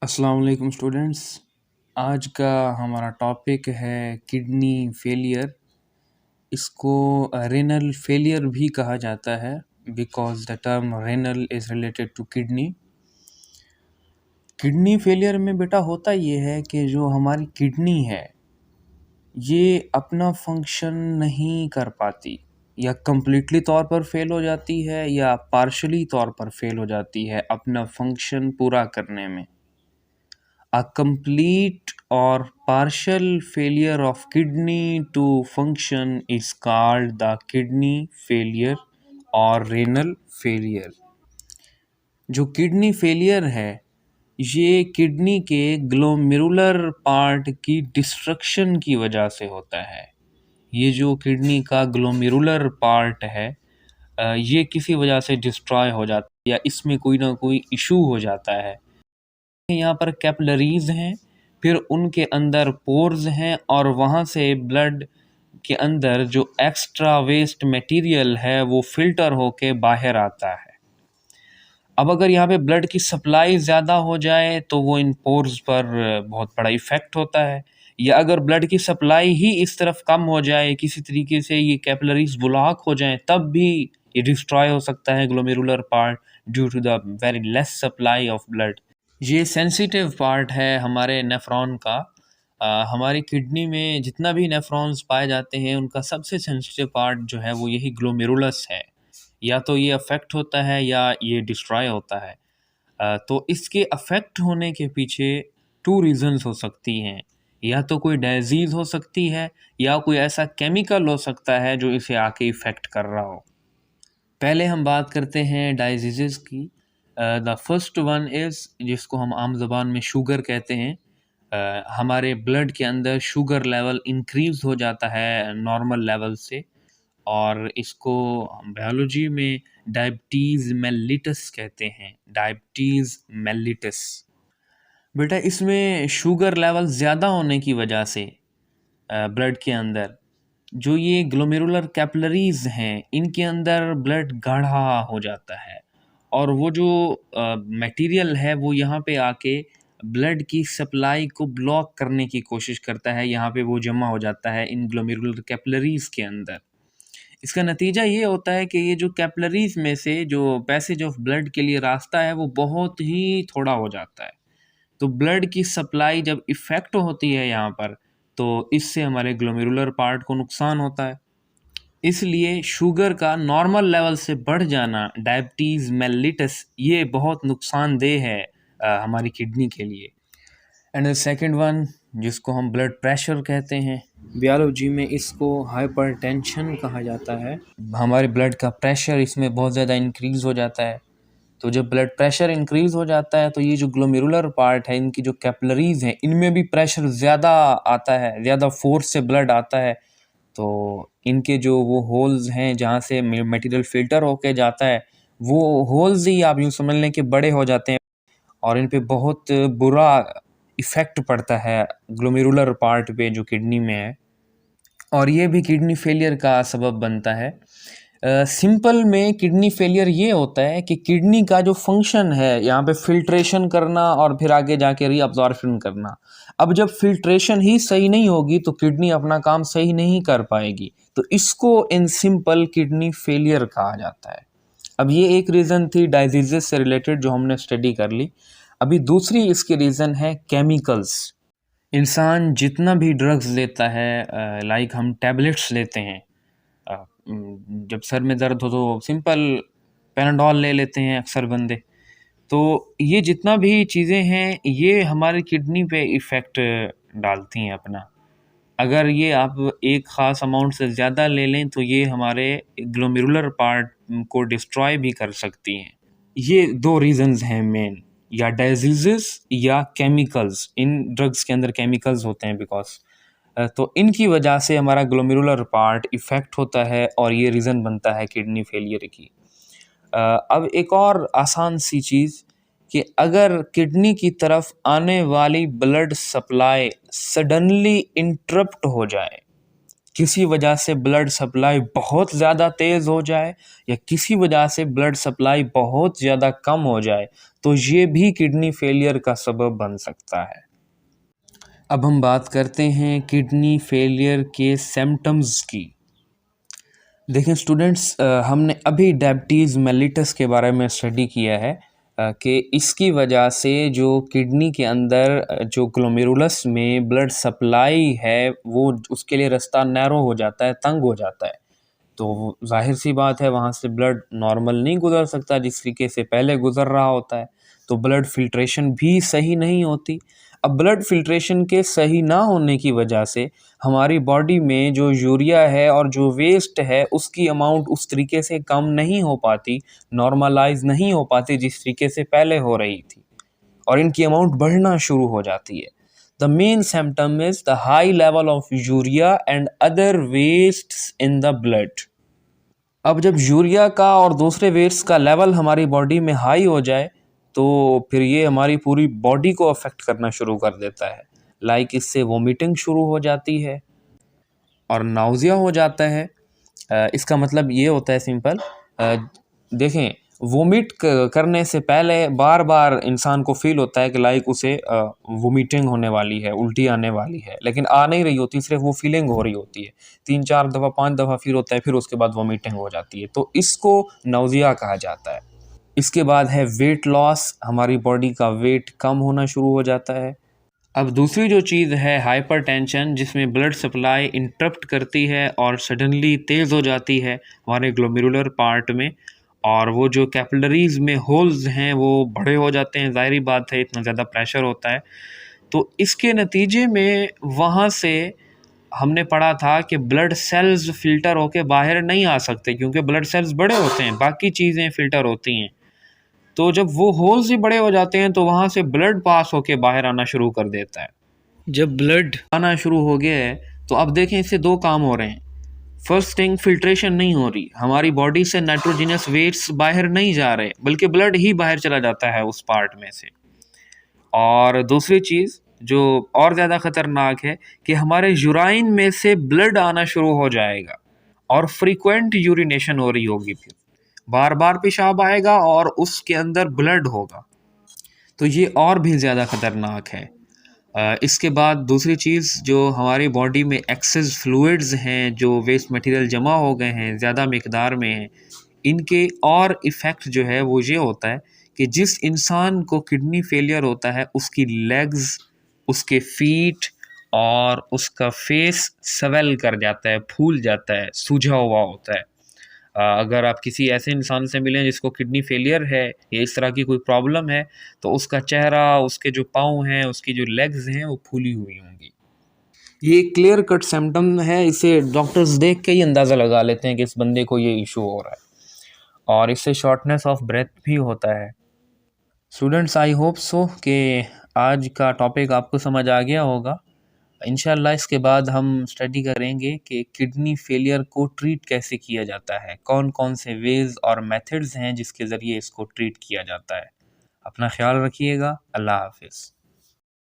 अस्सलाम वालेकुम स्टूडेंट्स। आज का हमारा टॉपिक है किडनी फेलियर। इसको रेनल फेलियर भी कहा जाता है because the term renal is related to kidney. Kidney failure में बेटा होता ये है कि जो हमारी किडनी है ये अपना फंक्शन नहीं कर पाती, या कंप्लीटली तौर पर फेल हो जाती है या पार्शली तौर पर फेल हो जाती है अपना फंक्शन पूरा करने में। A complete or partial failure of kidney to function is called the kidney failure और renal failure। जो किडनी फेलियर है ये किडनी के ग्लोमेरुलर पार्ट की डिस्ट्रक्शन की वजह से होता है। ये जो किडनी का ग्लोमेरुलर पार्ट है ये किसी वजह से डिस्ट्रॉय हो जाता है या इसमें कोई ना कोई इशू हो जाता है। यहाँ पर कैपिलरीज हैं, फिर उनके अंदर पोर्स हैं और वहाँ से ब्लड के अंदर जो एक्स्ट्रा वेस्ट मटेरियल है वो फिल्टर होके बाहर आता है। अब अगर यहाँ पे ब्लड की सप्लाई ज़्यादा हो जाए तो वो इन पोर्स पर बहुत बड़ा इफ़ेक्ट होता है, या अगर ब्लड की सप्लाई ही इस तरफ कम हो जाए, किसी तरीके से ये कैपिलरीज ब्लॉक हो जाएं, तब भी ये डिस्ट्रॉय हो सकता है glomerular part due to the very less supply of blood. ये सेंसिटिव पार्ट है हमारे नेफ्रॉन का। हमारी किडनी में जितना भी नेफ्रॉन्स पाए जाते हैं उनका सबसे सेंसिटिव पार्ट जो है वो यही ग्लोमेरुलस है। या तो ये अफेक्ट होता है या ये डिस्ट्रॉय होता है। तो इसके अफेक्ट होने के पीछे टू रीज़न्स हो सकती हैं। या तो कोई डिजीज़ हो सकती है या कोई ऐसा केमिकल हो सकता है जो इसे आके इफ़ेक्ट कर रहा हो। पहले हम बात करते हैं डाइजीज़ की। द फर्स्ट वन इज़ जिसको हम आम ज़बान में शुगर कहते हैं। हमारे ब्लड के अंदर शुगर लेवल इंक्रीज़ हो जाता है नॉर्मल लेवल से, और इसको बायोलॉजी में डायबिटीज़ मेलिटस कहते हैं। डायबिटीज़ मेलिटस बेटा इसमें शुगर लेवल ज़्यादा होने की वजह से ब्लड के अंदर जो ये ग्लोमेरुलर कैपिलरीज हैं इनके अंदर ब्लड गाढ़ा हो जाता है, और वो जो मटेरियल है वो यहाँ पे आके ब्लड की सप्लाई को ब्लॉक करने की कोशिश करता है। यहाँ पे वो जमा हो जाता है इन ग्लोमेरुलर कैपिलरीज के अंदर। इसका नतीजा ये होता है कि ये जो कैपिलरीज में से जो पैसेज ऑफ ब्लड के लिए रास्ता है वो बहुत ही थोड़ा हो जाता है। तो ब्लड की सप्लाई जब इफ़ेक्ट होती है यहाँ पर, तो इससे हमारे ग्लोमेरुलर पार्ट को नुकसान होता है। इसलिए शुगर का नॉर्मल लेवल से बढ़ जाना, डायबिटीज़ मेलिटस, ये बहुत नुकसानदेह है हमारी किडनी के लिए। एंड द सेकंड वन जिसको हम ब्लड प्रेशर कहते हैं, बायोलॉजी में इसको हाइपरटेंशन कहा जाता है। हमारे ब्लड का प्रेशर इसमें बहुत ज़्यादा इंक्रीज़ हो जाता है। तो जब ब्लड प्रेशर इंक्रीज़ हो जाता है तो ये जो ग्लोमेरुलर पार्ट है इनकी जो कैपिलरीज हैं इनमें भी प्रेशर ज़्यादा आता है, ज़्यादा फोर्स से ब्लड आता है। तो इनके जो वो होल्स हैं जहाँ से मटेरियल फ़िल्टर होके जाता है वो होल्स ही आप यूँ समझ लें कि बड़े हो जाते हैं, और इन पे बहुत बुरा इफ़ेक्ट पड़ता है ग्लोमेरुलर पार्ट पे जो किडनी में है, और ये भी किडनी फेलियर का सबब बनता है। सिंपल में किडनी फेलियर ये होता है कि किडनी का जो फंक्शन है यहाँ पे फिल्ट्रेशन करना और फिर आगे जाके रीअब्जॉर्प्शन करना। अब जब फिल्ट्रेशन ही सही नहीं होगी तो किडनी अपना काम सही नहीं कर पाएगी, तो इसको इन सिंपल किडनी फेलियर कहा जाता है। अब ये एक रीज़न थी डाइजीज़ से रिलेटेड जो हमने स्टडी कर ली। अभी दूसरी इसकी रीज़न है केमिकल्स। इंसान जितना भी ड्रग्स लेता है, लाइक हम टैबलेट्स लेते हैं, जब सर में दर्द हो तो सिंपल पैनाडोल ले लेते हैं अक्सर बंदे। तो ये जितना भी चीज़ें हैं ये हमारी किडनी पे इफ़ेक्ट डालती हैं अपना। अगर ये आप एक ख़ास अमाउंट से ज़्यादा ले लें तो ये हमारे ग्लोमेरुलर पार्ट को डिस्ट्रॉय भी कर सकती हैं। ये दो रीज़न्स हैं मेन, या डिजीज़ेस या केमिकल्स। इन ड्रग्स के अंदर केमिकल्स होते हैं बिकॉज़ तो इनकी वजह से हमारा ग्लोमेरुलर पार्ट इफ़ेक्ट होता है और ये रीज़न बनता है किडनी फेलियर की। अब एक और आसान सी चीज़ कि अगर किडनी की तरफ आने वाली ब्लड सप्लाई सडनली इंटरप्ट हो जाए किसी वजह से ब्लड सप्लाई बहुत ज़्यादा तेज़ हो जाए या किसी वजह से ब्लड सप्लाई बहुत ज़्यादा कम हो जाए, तो ये भी किडनी फेलियर का सबब बन सकता है। अब हम बात करते हैं किडनी फेलियर के सिम्टम्स की। देखें स्टूडेंट्स, हमने अभी डायबिटीज़ मेलिटस के बारे में स्टडी किया है कि इसकी वजह से जो किडनी के अंदर जो ग्लोमेरुलस में ब्लड सप्लाई है वो उसके लिए रास्ता नैरो हो जाता है, तंग हो जाता है। तो ज़ाहिर सी बात है वहाँ से ब्लड नॉर्मल नहीं गुज़र सकता जिस तरीके से पहले गुज़र रहा होता है, तो ब्लड फ़िल्ट्रेशन भी सही नहीं होती। अब ब्लड फ़िल्ट्रेशन के सही ना होने की वजह से हमारी बॉडी में जो यूरिया है और जो वेस्ट है उसकी अमाउंट उस तरीके से कम नहीं हो पाती, नॉर्मलाइज़ नहीं हो पाती जिस तरीके से पहले हो रही थी, और इनकी अमाउंट बढ़ना शुरू हो जाती है। The main symptom is the high level of urea and other wastes in the blood. अब जब यूरिया का और दूसरे वेस्ट का लेवल हमारी बॉडी में हाई हो जाए तो फिर ये हमारी पूरी बॉडी को अफेक्ट करना शुरू कर देता है। लाइक इससे वोमिटिंग शुरू हो जाती है और नाउज़िया हो जाता है। इसका मतलब ये होता है सिंपल, देखें वोमिट करने से पहले बार बार इंसान को फील होता है कि लाइक उसे वोमिटिंग होने वाली है, उल्टी आने वाली है, लेकिन आ नहीं रही होती, सिर्फ वो फीलिंग हो रही होती है। 3-4 दफ़ा 5 दफ़ा फील होता है, फिर उसके बाद वोमिटिंग हो जाती है, तो इसको नाउज़िया कहा जाता है। इसके बाद है वेट लॉस, हमारी बॉडी का वेट कम होना शुरू हो जाता है। अब दूसरी जो चीज़ है हाइपरटेंशन, जिसमें ब्लड सप्लाई इंटरप्ट करती है और सडनली तेज़ हो जाती है हमारे ग्लोमेरुलर पार्ट में, और वो जो कैपिलरीज़ में होल्स हैं वो बड़े हो जाते हैं, ज़ाहिर बात है इतना ज़्यादा प्रेशर होता है। तो इसके नतीजे में वहाँ से हमने पढ़ा था कि ब्लड सेल्स फ़िल्टर होके बाहर नहीं आ सकते क्योंकि ब्लड सेल्स बड़े होते हैं, बाकी चीज़ें फ़िल्टर होती हैं। तो जब वो होल्स ही बड़े हो जाते हैं तो वहाँ से ब्लड पास होके बाहर आना शुरू कर देता है। जब ब्लड आना शुरू हो गया है तो अब देखें इससे 2 काम हो रहे हैं। फर्स्ट थिंग, फिल्ट्रेशन नहीं हो रही, हमारी बॉडी से नाइट्रोजनस वेट्स बाहर नहीं जा रहे बल्कि ब्लड ही बाहर चला जाता है उस पार्ट में से। और दूसरी चीज़ जो और ज़्यादा ख़तरनाक है कि हमारे यूराइन में से ब्लड आना शुरू हो जाएगा और फ्रीक्वेंट यूरिनेशन हो रही होगी, फिर बार बार पेशाब आएगा और उसके अंदर ब्लड होगा, तो ये और भी ज़्यादा ख़तरनाक है। इसके बाद दूसरी चीज़, जो हमारी बॉडी में एक्सेस फ्लूइड्स हैं, जो वेस्ट मटेरियल जमा हो गए हैं ज़्यादा मिकदार में हैं, इनके और इफ़ेक्ट जो है वो ये होता है कि जिस इंसान को किडनी फेलियर होता है उसकी लेग्स, उसके फीट और उसका फेस स्वेल कर जाता है, फूल जाता है, सूजा हुआ होता है। अगर आप किसी ऐसे इंसान से मिलें जिसको किडनी फेलियर है या इस तरह की कोई प्रॉब्लम है, तो उसका चेहरा, उसके जो पाँव हैं, उसकी जो लेग्स हैं वो फूली हुई होंगी। ये क्लियर कट सिम्पटम है, इसे डॉक्टर्स देख के ही अंदाज़ा लगा लेते हैं कि इस बंदे को ये इशू हो रहा है, और इससे शॉर्टनेस ऑफ ब्रेथ भी होता है। स्टूडेंट्स, आई होप सो कि आज का टॉपिक आपको समझ आ गया होगा। इंशाल्लाह इसके बाद हम स्टडी करेंगे कि किडनी फेलियर को ट्रीट कैसे किया जाता है, कौन कौन से वेज़ और मेथड्स हैं जिसके ज़रिए इसको ट्रीट किया जाता है। अपना ख्याल रखिएगा। अल्लाह हाफ़िज़।